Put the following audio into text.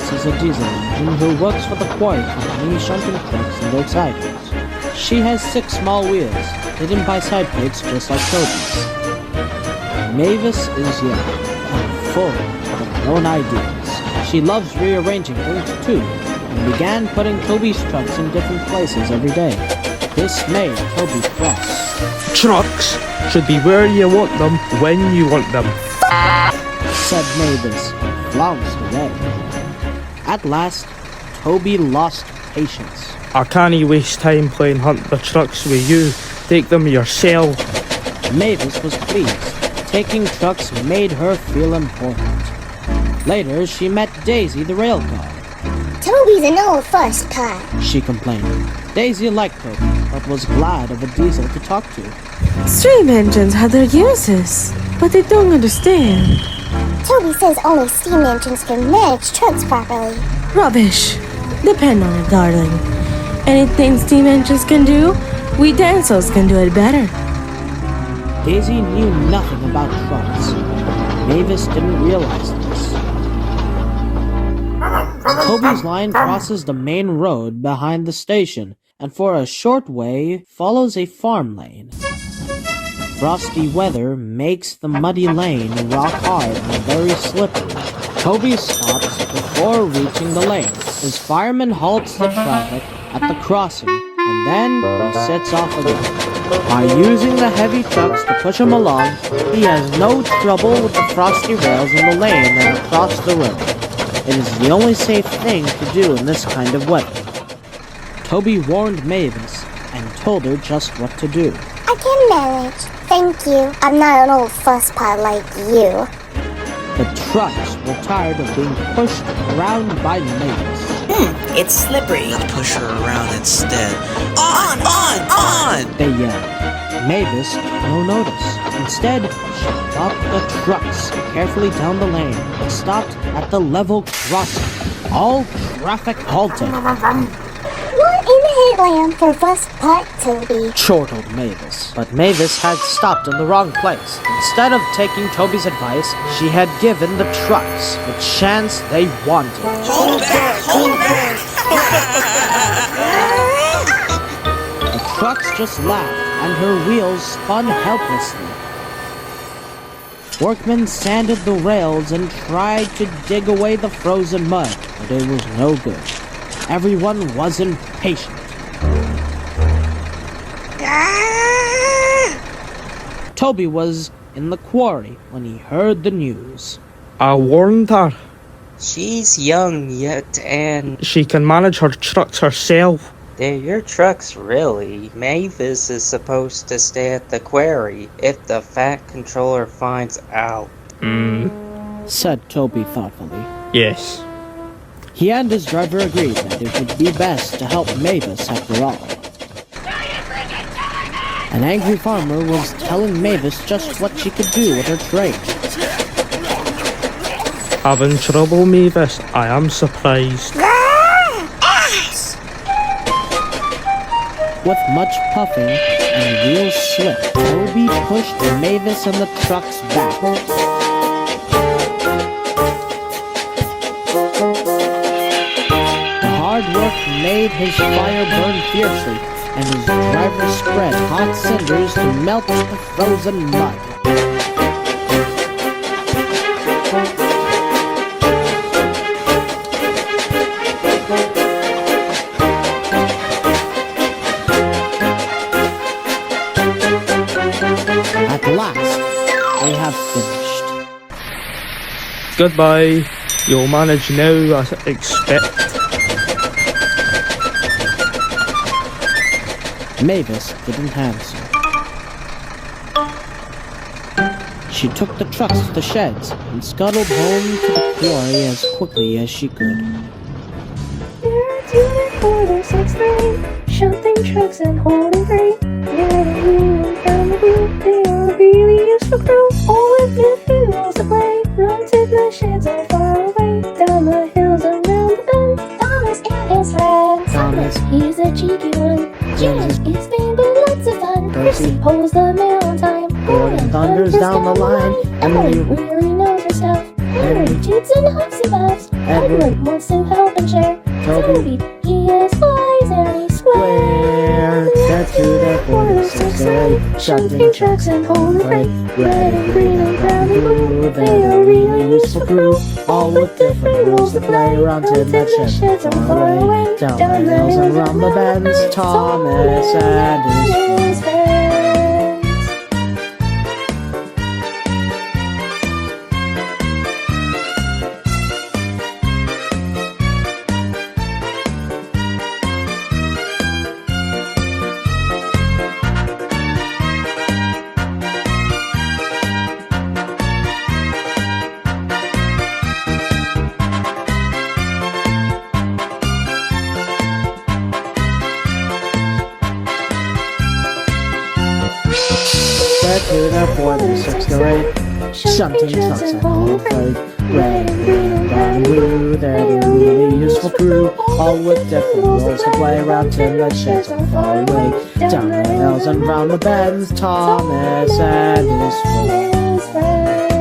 Mavis is a diesel engine who works for the quarry company shunting trucks in their side wheels. She has 6 small wheels, hidden by side plates just like Toby's. Mavis is young and full of her own ideas. She loves rearranging things too, and began putting Toby's trucks in different places every day. This made Toby cross. Trucks should be where you want them, when you want them, said Mavis, and flounced away. At last, Toby lost patience. I can't waste time playing hunt the trucks with you. Take them yourself. Mavis was pleased. Taking trucks made her feel important. Later, she met Daisy the rail car. Toby's an old fuss pot, she complained. Daisy liked Toby, but was glad of a diesel to talk to. Steam engines have their uses, but they don't understand. Toby says only steam engines can manage trucks properly. Rubbish. Depend on it, darling. Anything steam engines can do, we dancers can do it better. Daisy knew nothing about trucks. Mavis didn't realize this. Toby's line crosses the main road behind the station, and for a short way follows a farm lane. Frosty weather makes the muddy lane rock hard and very slippery. Toby stops before reaching the lane. His fireman halts the traffic at the crossing, and then he sets off again. By using the heavy trucks to push him along, he has no trouble with the frosty rails in the lane and across the road. It is the only safe thing to do in this kind of weather. Toby warned Mavis and told her just what to do. I can manage. Thank you. I'm not an old fusspot like you. The trucks were tired of being pushed around by Mavis. It's slippery. Let's push her around instead. On! They yelled. Mavis took no notice. Instead, she dropped the trucks carefully down the lane and stopped at the level crossing. All traffic halted. What in the headlamp for fusspot, Toby? Chortled Mavis. But Mavis had stopped in the wrong place. Instead of taking Toby's advice, she had given the trucks the chance they wanted. Hold back! The trucks just laughed, and her wheels spun helplessly. Workmen sanded the rails and tried to dig away the frozen mud, but it was no good. Everyone was impatient. Toby was in the quarry when he heard the news. I warned her. She's young yet, and She can manage her trucks herself. they're your trucks, really. Mavis is supposed to stay at the quarry if the Fat Controller finds out. Said Toby thoughtfully. Yes. He and his driver agreed that it would be best to help Mavis after all. An angry farmer was telling Mavis just what she could do with her trade. Having trouble, Mavis? I am surprised. With much puffing and wheels slipped, Toby pushed Mavis and the trucks back. The hard work made his fire burn fiercely, and his driver spread hot cinders to melt the frozen mud. At last, they have finished. Goodbye. You'll manage now, I expect. Mavis didn't answer. She took the trucks to the sheds and scuttled home to the quarry as quickly as she could. Shunting trucks and holding freight. They're the wheel and from the wheel. They are a really useful crew. All of the wheels to play. Run to the sheds are far away. Down the hills around the bend. Thomas and his friends. Thomas, He's a cheeky one. James is being but lots of fun. Bertie, Pulls the mail on time. Gordon thunders down the line. Emily Emily really knows her stuff. Henry, Jeeps, and Hoxie Bobs. Edward wants to help and share. Toby, he is wise and he's square. That's who the 46 8. Shunting trucks and holy freight. Red and green and brown and blue. They are really useful crew. all with different rules to play around till the sheds on far away. Down the hills and around the bends, Thomas and his friends. To the 46 to 8, shunting trucks and whole freight. Red and green and brown and blue, they're the really useful crew, all with different roles to play around till the sheds are far away. Down the hills and round the bends, Thomas and his friends.